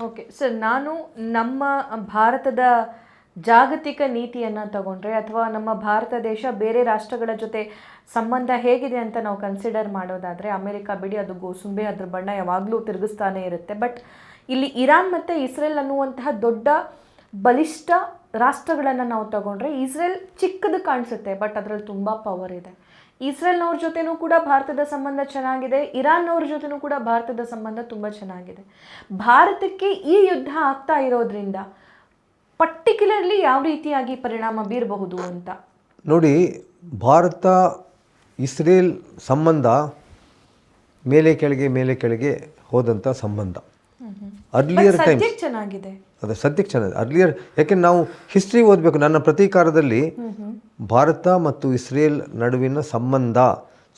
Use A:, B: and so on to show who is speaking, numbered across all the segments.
A: Okay sir, ನಾನು ನಮ್ಮ ಭಾರತದ ಜಾಗತಿಕ ನೀತಿಯನ್ನು ತಗೊಂಡ್ರೆ ಅಥವಾ ನಮ್ಮ ಭಾರತ ದೇಶ ಬೇರೆ ರಾಷ್ಟ್ರಗಳ ಜೊತೆ ಸಂಬಂಧ ಹೇಗಿದೆ ಅಂತ ನಾವು ಕನ್ಸಿಡರ್ ಮಾಡೋದಾದರೆ, ಅಮೆರಿಕ ಬಿಡಿ, ಅದು ಗೋಸುಂಬೆ, ಅದ್ರ ಬಣ್ಣ ಯಾವಾಗಲೂ ತಿರುಗಿಸ್ತಾನೆ ಇರುತ್ತೆ. ಬಟ್ ಇಲ್ಲಿ ಇರಾನ್ ಮತ್ತು ಇಸ್ರೇಲ್ ಅನ್ನುವಂತಹ ದೊಡ್ಡ ಬಲಿಷ್ಠ ರಾಷ್ಟ್ರಗಳನ್ನು ನಾವು ತಗೊಂಡ್ರೆ, ಇಸ್ರೇಲ್ ಚಿಕ್ಕದು ಕಾಣಿಸುತ್ತೆ, ಬಟ್ ಅದರಲ್ಲಿ ತುಂಬ ಪವರ್ ಇದೆ. ಇಸ್ರೇಲ್ನವ್ರ ಜೊತೆನೂ ಕೂಡ ಭಾರತದ ಸಂಬಂಧ ಚೆನ್ನಾಗಿದೆ, ಇರಾನ್ನವ್ರ ಜೊತೆನೂ ಕೂಡ ಭಾರತದ ಸಂಬಂಧ ತುಂಬ ಚೆನ್ನಾಗಿದೆ. ಭಾರತಕ್ಕೆ ಈ ಯುದ್ಧ ಆಗ್ತಾ ಇರೋದ್ರಿಂದ ಪರ್ಟಿಕ್ಯುಲರ್ಲಿ ಯಾವ ರೀತಿಯಾಗಿ ಪರಿಣಾಮ ಬೀರಬಹುದು ಅಂತ
B: ನೋಡಿ. ಭಾರತ ಇಸ್ರೇಲ್ ಸಂಬಂಧ ಮೇಲೆ ಕೆಳಗೆ ಹೋದಂಥ ಸಂಬಂಧ. ಅರ್ಲಿಯರ್ ಟೈಮ್
A: ಚೆನ್ನಾಗಿದೆ,
B: ಅದು ಸದ್ಯಕ್ಕೆ ಚೆನ್ನಾಗಿದೆ. ಅರ್ಲಿಯರ್, ಯಾಕೆಂದ್ರೆ ನಾವು ಹಿಸ್ಟ್ರಿ ಓದಬೇಕು. ನನ್ನ ಪ್ರತೀಕಾರದಲ್ಲಿ ಭಾರತ ಮತ್ತು ಇಸ್ರೇಲ್ ನಡುವಿನ ಸಂಬಂಧ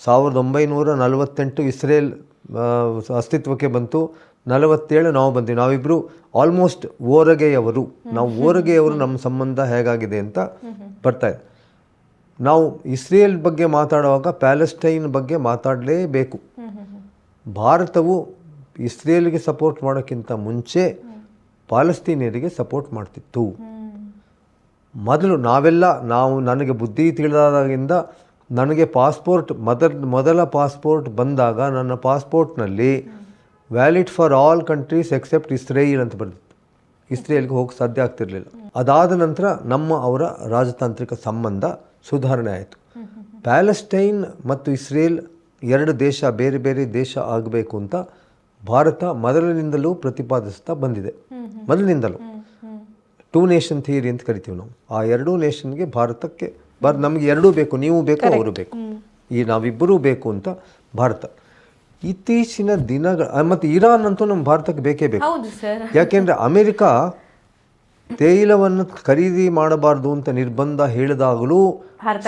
B: 1948 ಇಸ್ರೇಲ್ ಅಸ್ತಿತ್ವಕ್ಕೆ ಬಂತು, 47 ನಾವು ಬಂದ್ವಿ. ನಾವಿಬ್ಬರು ಆಲ್ಮೋಸ್ಟ್ ಓರಗೆಯವರು. ನಮ್ಮ ಸಂಬಂಧ ಹೇಗಾಗಿದೆ ಅಂತ ಬರ್ತಾ ಇದೆ. ನಾವು ಇಸ್ರೇಲ್ ಬಗ್ಗೆ ಮಾತಾಡುವಾಗ ಪ್ಯಾಲೆಸ್ಟೈನ್ ಬಗ್ಗೆ ಮಾತಾಡಲೇಬೇಕು. ಭಾರತವು ಇಸ್ರೇಲ್ಗೆ ಸಪೋರ್ಟ್ ಮಾಡೋಕ್ಕಿಂತ ಮುಂಚೆ ಪಾಲಸ್ತೀನಿಯರಿಗೆ ಸಪೋರ್ಟ್ ಮಾಡ್ತಿತ್ತು. ಮೊದಲು ನನಗೆ ಬುದ್ಧಿ ತಿಳಿದಾಗಿಂದ ನನಗೆ ಪಾಸ್ಪೋರ್ಟ್ ಮೊದಲ ಪಾಸ್ಪೋರ್ಟ್ ಬಂದಾಗ ನನ್ನ ಪಾಸ್ಪೋರ್ಟ್ನಲ್ಲಿ valid for all countries except Israel ಅಂತ ಬರೆದಿತ್ತು. ಇಸ್ರೇಲ್ಗೆ ಹೋಗಿ ಸಾಧ್ಯ ಆಗ್ತಿರಲಿಲ್ಲ. ಅದಾದ ನಂತರ ಅವರ ರಾಜತಾಂತ್ರಿಕ ಸಂಬಂಧ ಸುಧಾರಣೆ ಆಯಿತು. ಪ್ಯಾಲೆಸ್ಟೈನ್ ಮತ್ತು ಇಸ್ರೇಲ್ ಎರಡು ದೇಶ, ಬೇರೆ ಬೇರೆ ದೇಶ ಆಗಬೇಕು ಅಂತ ಭಾರತ ಮೊದಲಿನಿಂದಲೂ ಪ್ರತಿಪಾದಿಸ್ತಾ ಬಂದಿದೆ. ಮೊದಲಿನಿಂದಲೂ 2 ನೇಷನ್ ಥಿಯರಿ ಅಂತ ಕರಿತೀವಿ ನಾವು. ಆ 2 ನೇಷನ್ಗೆ ಭಾರತಕ್ಕೆ ನಮಗೆ ಎರಡೂ ಬೇಕು, ನೀವು ಬೇಕು, ಅವರು ಬೇಕು, ನಾವಿಬ್ಬರೂ ಬೇಕು ಅಂತ ಭಾರತ. ಇತ್ತೀಚಿನ ಮತ್ತು ಇರಾನ್ ಅಂತೂ ನಮ್ಮ ಭಾರತಕ್ಕೆ ಬೇಕೇ ಬೇಕು. ಯಾಕೆಂದರೆ ಅಮೆರಿಕ ತೈಲವನ್ನು ಖರೀದಿ ಮಾಡಬಾರ್ದು ಅಂತ ನಿರ್ಬಂಧ ಹೇಳಿದಾಗಲೂ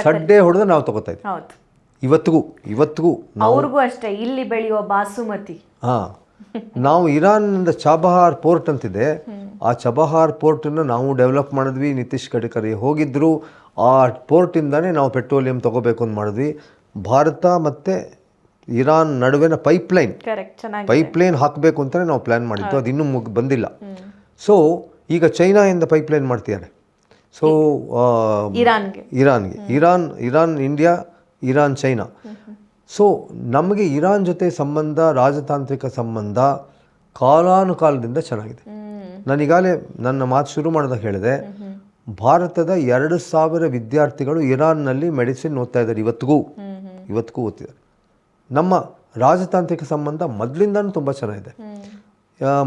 B: ಸಡ್ಡೆ ಹೊಡೆದು ನಾವು ತಗೋತಾ ಇದ್ದೀವಿ. ಇವತ್ತಿಗೂ
A: ಅವ್ರಿಗೂ ಅಷ್ಟೇ, ಇಲ್ಲಿ ಬೆಳೆಯುವ ಬಾಸುಮತಿ.
B: ನಾವು ಇರಾನ್ನಿಂದ ಚಾಬಹಾರ್ ಪೋರ್ಟ್ ಅಂತಿದೆ, ಆ ಚಬಹಾರ್ ಪೋರ್ಟನ್ನು ನಾವು ಡೆವಲಪ್ ಮಾಡಿದ್ವಿ. ನಿತೀಶ್ ಗಡ್ಕರಿ ಹೋಗಿದ್ರು. ಆ ಪೋರ್ಟಿಂದಾನೇ ನಾವು ಪೆಟ್ರೋಲಿಯಂ ತಗೋಬೇಕು ಅಂತ ಮಾಡಿದ್ವಿ. ಭಾರತ ಮತ್ತು ಇರಾನ್ ನಡುವಿನ ಪೈಪ್ಲೈನ್ ಹಾಕಬೇಕು ಅಂತಲೇ ನಾವು ಪ್ಲ್ಯಾನ್ ಮಾಡಿದ್ದು. ಅದು ಇನ್ನೂ ಬಂದಿಲ್ಲ. ಸೊ ಈಗ ಚೈನಾಯಿಂದ ಪೈಪ್ಲೈನ್ ಮಾಡ್ತಿದ್ದಾರೆ. ಸೊ ಇರಾನ್ಗೆ Iran India, Iran China. So ನಮಗೆ ಇರಾನ್ ಜೊತೆ ಸಂಬಂಧ, ರಾಜತಾಂತ್ರಿಕ ಸಂಬಂಧ ಕಾಲಾನುಕಾಲದಿಂದ ಚೆನ್ನಾಗಿದೆ. ನಾನೀಗಾಗಲೇ ನನ್ನ ಮಾತು ಶುರು ಮಾಡಿದಾಗ ಹೇಳಿದೆ, ಭಾರತದ 2,000 ವಿದ್ಯಾರ್ಥಿಗಳು ಇರಾನ್ನಲ್ಲಿ ಮೆಡಿಸಿನ್ ಓದ್ತಾ ಇದ್ದಾರೆ. ಇವತ್ತಿಗೂ ಓದ್ತಿದ್ದಾರೆ. ನಮ್ಮ ರಾಜತಾಂತ್ರಿಕ ಸಂಬಂಧ ಮೊದಲಿಂದನೂ ತುಂಬ ಚೆನ್ನಾಗಿದೆ.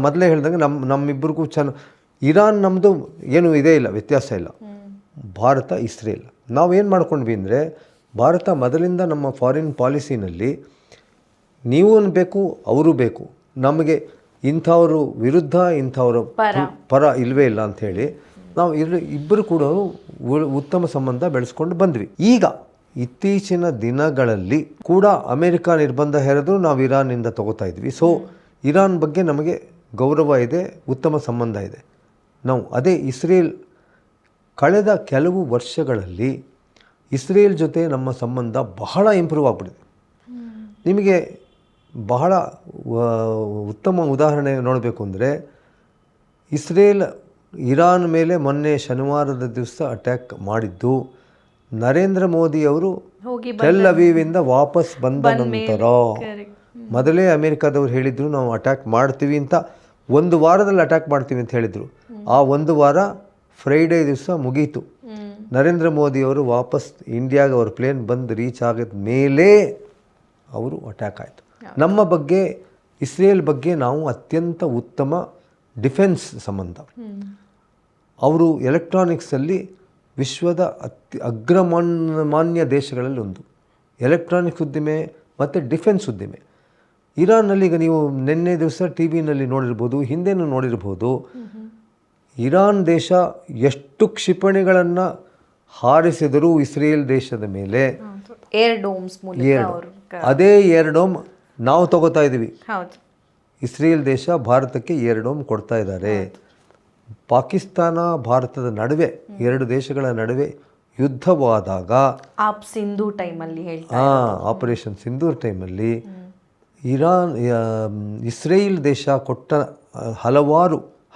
B: ಮೊದಲೇ ಹೇಳಿದಂಗೆ ನಮ್ಮಿಬ್ಬರಿಗೂ ಇರಾನ್ ನಮ್ಮದು ಏನು ಇದೇ ಇಲ್ಲ, ವ್ಯತ್ಯಾಸ ಇಲ್ಲ. ಭಾರತ ಇಸ್ರೇಲ್ ನಾವೇನು ಮಾಡ್ಕೊಂಡ್ವಿ ಅಂದರೆ, ಭಾರತ ಮೊದಲಿಂದ ನಮ್ಮ ಫಾರಿನ್ ಪಾಲಿಸಿನಲ್ಲಿ ನೀವು ಬೇಕು, ಅವರು ಬೇಕು, ನಮಗೆ ಇಂಥವರು ವಿರುದ್ಧ ಇಂಥವರು ಪರ ಇಲ್ಲವೇ ಇಲ್ಲ ಅಂಥೇಳಿ ನಾವು ಇಬ್ಬರು ಕೂಡ ಉತ್ತಮ ಸಂಬಂಧ ಬೆಳೆಸ್ಕೊಂಡು ಬಂದ್ವಿ. ಈಗ ಇತ್ತೀಚಿನ ದಿನಗಳಲ್ಲಿ ಕೂಡ ಅಮೆರಿಕ ನಿರ್ಬಂಧ ಹೇರಿದ್ರು ನಾವು ಇರಾನಿಂದ ತಗೋತಾ ಇದ್ವಿ. ಸೊ ಇರಾನ್ ಬಗ್ಗೆ ನಮಗೆ ಗೌರವ ಇದೆ, ಉತ್ತಮ ಸಂಬಂಧ ಇದೆ. ನಾವು ಅದೇ ಇಸ್ರೇಲ್ ಕಳೆದ ಕೆಲವು ವರ್ಷಗಳಲ್ಲಿ ಇಸ್ರೇಲ್ ಜೊತೆ ನಮ್ಮ ಸಂಬಂಧ ಬಹಳ ಇಂಪ್ರೂವ್ ಆಗಿಬಿಟ್ಟಿದೆ. ನಿಮಗೆ ಬಹಳ ಉತ್ತಮ ಉದಾಹರಣೆ ನೋಡಬೇಕು ಅಂದರೆ, ಇಸ್ರೇಲ್ ಇರಾನ್ ಮೇಲೆ ಮೊನ್ನೆ ಶನಿವಾರದ ದಿವಸ ಅಟ್ಯಾಕ್ ಮಾಡಿದ್ದು, ನರೇಂದ್ರ ಮೋದಿಯವರು ಟೆಲ್ ಅವೀವಿಂದ ವಾಪಸ್ ಬಂದ ನಂತರ ಮೊದಲೇ ಅಮೆರಿಕದವ್ರು ಹೇಳಿದರು ನಾವು ಅಟ್ಯಾಕ್ ಮಾಡ್ತೀವಿ ಅಂತ, 1 ವಾರದಲ್ಲಿ ಅಟ್ಯಾಕ್ ಮಾಡ್ತೀವಿ ಅಂತ ಹೇಳಿದರು. ಆ 1 ವಾರ ಫ್ರೈಡೇ ದಿವಸ ಮುಗೀತು. ನರೇಂದ್ರ ಮೋದಿಯವರು ವಾಪಸ್ ಇಂಡಿಯಾಗೆ ಅವ್ರ ಪ್ಲೇನ್ ಬಂದು ರೀಚ್ ಆಗಿದ ಮೇಲೆ ಅವರು ಅಟ್ಯಾಕ್ ಆಯಿತು. ನಮ್ಮ ಬಗ್ಗೆ, ಇಸ್ರೇಲ್ ಬಗ್ಗೆ ನಾವು ಅತ್ಯಂತ ಉತ್ತಮ ಡಿಫೆನ್ಸ್ ಸಂಬಂಧ. ಅವರು ಎಲೆಕ್ಟ್ರಾನಿಕ್ಸಲ್ಲಿ ವಿಶ್ವದ ಅಗ್ರಮಾನ್ಯ ದೇಶಗಳಲ್ಲಿ ಒಂದು ಎಲೆಕ್ಟ್ರಾನಿಕ್ಸ್ ಉದ್ದಿಮೆ ಮತ್ತು ಡಿಫೆನ್ಸ್ ಉದ್ದಿಮೆ. ಇರಾನ್ನಲ್ಲಿ ಈಗ ನೀವು ನಿನ್ನೆ ದಿವಸ ಟಿ ವಿನಲ್ಲಿ ನೋಡಿರ್ಬೋದು, ಹಿಂದೆನೂ ನೋಡಿರ್ಬೋದು, ಇರಾನ್ ದೇಶ ಎಷ್ಟು ಕ್ಷಿಪಣಿಗಳನ್ನು ಹಾರಿಸಿದರೂ ಇಸ್ರೇಲ್ ದೇಶದ ಮೇಲೆ ಅದೇ ಏರ್ಡೋಮ್ ನಾವು ತಗೋತಾ ಇದ್ದೀವಿ. ಇಸ್ರೇಲ್ ದೇಶ ಭಾರತಕ್ಕೆ ಏರ್ಡೋಮ್ ಕೊಡ್ತಾ ಇದ್ದಾರೆ. ಪಾಕಿಸ್ತಾನ ಭಾರತದ ನಡುವೆ, 2 ದೇಶಗಳ ನಡುವೆ ಯುದ್ಧವಾದಾಗ
A: ಸಿಂಧೂ ಟೈಮಲ್ಲಿ
B: ಆಪರೇಷನ್ ಸಿಂಧೂರ್ ಟೈಮಲ್ಲಿ ಇಸ್ರೇಲ್ ದೇಶ ಕೊಟ್ಟ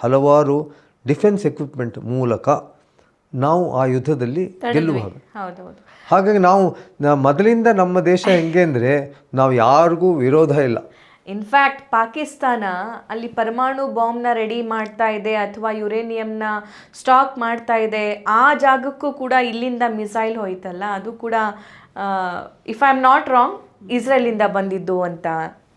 B: ಹಲವಾರು ಡಿಫೆನ್ಸ್ ಎಕ್ವಿಪ್ಮೆಂಟ್ ಮೂಲಕ ನಾವು ಆ ಯುದ್ಧದಲ್ಲಿ ಗೆಲ್ಲುವಾಗ.
A: ಹೌದೌದು.
B: ಹಾಗಾಗಿ ಮೊದಲಿಂದ ನಮ್ಮ ದೇಶ ಹೆಂಗೆ ಅಂದರೆ ನಾವು ಯಾರಿಗೂ ವಿರೋಧ ಇಲ್ಲ.
A: ಇನ್ಫ್ಯಾಕ್ಟ್ ಪಾಕಿಸ್ತಾನ ಅಲ್ಲಿ ಪರಮಾಣು ಬಾಂಬ್ನ ರೆಡಿ ಮಾಡ್ತಾ ಇದೆ ಅಥವಾ ಯುರೇನಿಯಂನ ಸ್ಟಾಕ್ ಮಾಡ್ತಾ ಇದೆ. ಆ ಜಾಗಕ್ಕೂ ಕೂಡ ಇಲ್ಲಿಂದ ಮಿಸೈಲ್ ಹೋಯ್ತಲ್ಲ, ಅದು ಕೂಡ if I am not wrong ಇಸ್ರೇಲಿಂದ ಬಂದಿದ್ದು ಅಂತ